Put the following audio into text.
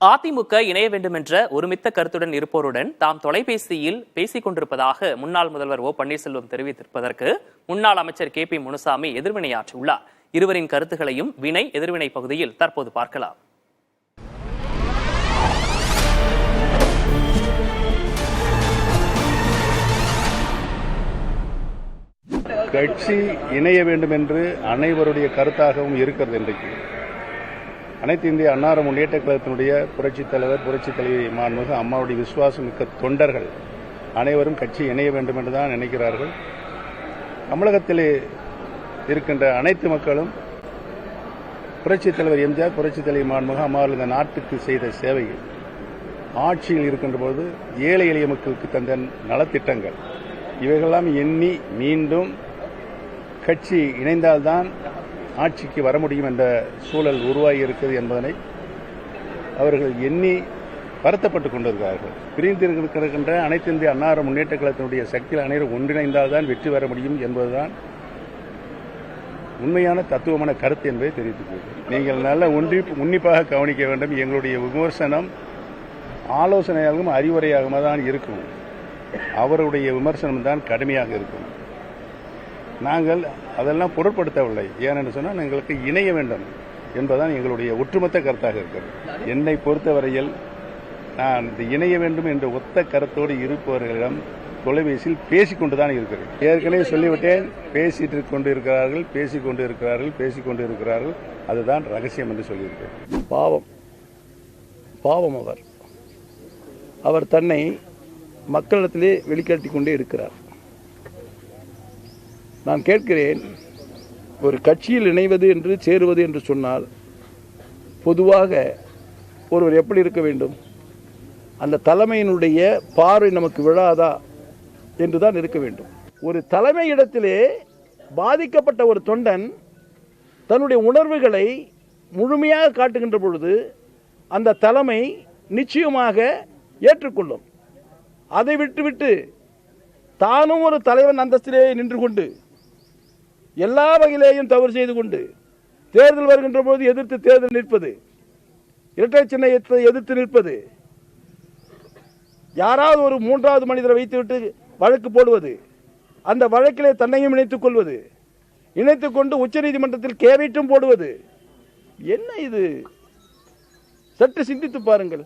அதிமுக இணைய வேண்டும் என்ற ஒருமித்த கருத்துடன் இருப்போருடன் தாம் தொலைபேசியில் பேசிக் கொண்டிருப்பதாக முன்னாள் முதல்வர் ஓ பன்னீர்செல்வம் தெரிவித்திருப்பதற்கு முன்னாள் அமைச்சர் கே பி முனுசாமி எதிர்வினையாற்றியுள்ளார். இருவரின் கருத்துகளையும் வினை எதிர்வினை பகுதியில் தற்போது பார்க்கலாம். கட்சி இணைய வேண்டும் என்று அனைவருடைய கருத்தாகவும் இருக்கிறது. இன்றைக்கு அனைத்து இந்திய அண்ணா முன்னேற்ற கழகத்தினுடைய புரட்சித் தலைவர் புரட்சித் தலைவி மாண்புமிகு அம்மாவுடைய விசுவாசம் மிக்க தொண்டர்கள் அனைவரும் கட்சி இணைய வேண்டும் என்றுதான் நினைக்கிறார்கள். தமிழகத்திலே இருக்கின்ற அனைத்து மக்களும் புரட்சித் தலைவர் எம்ஜிஆர் புரட்சித் தலைவி மாண்புமிகு அம்மாவில் இந்த நாட்டுக்கு செய்த சேவைகள், ஆட்சியில் இருக்கின்ற போது ஏழை எளிய மக்களுக்கு தந்த நலத்திட்டங்கள் இவைகளெல்லாம் எண்ணி மீண்டும் கட்சி இணைந்தால்தான் ஆட்சிக்கு வர முடியும் என்ற சூழல் உருவாகி இருக்கிறது என்பதனை அவர்கள் எண்ணி வருத்தப்பட்டுக் கொண்டிருக்கிறார்கள். பிரிந்திருக்கின்ற அனைத்து இந்திய அண்ணா முன்னேற்ற கழகத்தினுடைய சக்தியில் அனைவரும் ஒன்றிணைந்தால்தான் வெற்றி பெற முடியும் என்பதுதான் உண்மையான தத்துவமான கருத்து என்பதை தெரிவித்துக் நீங்கள் நல்ல உன்னிப்பாக கவனிக்க வேண்டும். எங்களுடைய விமர்சனம் ஆலோசனையாகவும் அறிவுரையாகவும் தான் இருக்கும். அவருடைய விமர்சனம் தான் கடுமையாக இருக்கும். நாங்கள் அதெல்லாம் பொருட்படுத்தவில்லை. ஏனென்று சொன்னால் எங்களுக்கு இணைய வேண்டும் என்பதுதான் எங்களுடைய ஒட்டுமொத்த கருத்தாக இருக்கிறது. என்னை பொறுத்தவரையில் நான் இணைய வேண்டும் என்ற ஒத்த கருத்தோடு இருப்பவர்களிடம் தொலைபேசியில் பேசிக் கொண்டுதான் இருக்கிறேன். ஏற்கனவே சொல்லிவிட்டேன், பேசிக் கொண்டு இருக்கிறார்கள். அதுதான் ரகசியம் என்று சொல்லியிருக்கேன். பாவம் அவர் தன்னை மக்களிடத்திலே வெளிக்காட்டிக் கொண்டே இருக்கிறார். நான் கேட்கிறேன், ஒரு கட்சியில் இணைவது என்று சேருவது என்று சொன்னால் பொதுவாக ஒருவர் எப்படி இருக்க வேண்டும்? அந்த தலைமையினுடைய பார்வை நமக்கு விழாதா என்றுதான் இருக்க வேண்டும். ஒரு தலைமை இடத்திலே பாதிக்கப்பட்ட ஒரு தொண்டன் தன்னுடைய உணர்வுகளை முழுமையாக காட்டுகின்ற பொழுது அந்த தலைமை நிச்சயமாக ஏற்றுக்கொள்ளும். அதை விட்டுவிட்டு தானும் ஒரு தலைவன் அந்தஸ்திலே நின்று கொண்டு எல்லா வகையிலேயும் தவறு செய்து கொண்டு தேர்தல் வருகின்ற போது எதிர்த்து தேர்தல் நிற்பது, இரட்டை சின்னத்தை எதிர்த்து நிற்பது, யாராவது ஒரு மூன்றாவது மனிதரை வைத்துவிட்டு வழக்கு போடுவது, அந்த வழக்கிலே தன்னையும் இணைத்துக் கொள்வது, இணைத்துக் கொண்டு உச்சநீதிமன்றத்தில் கேவிட்டும் போடுவது, என்ன இது? சற்று சிந்தித்து பாருங்கள்.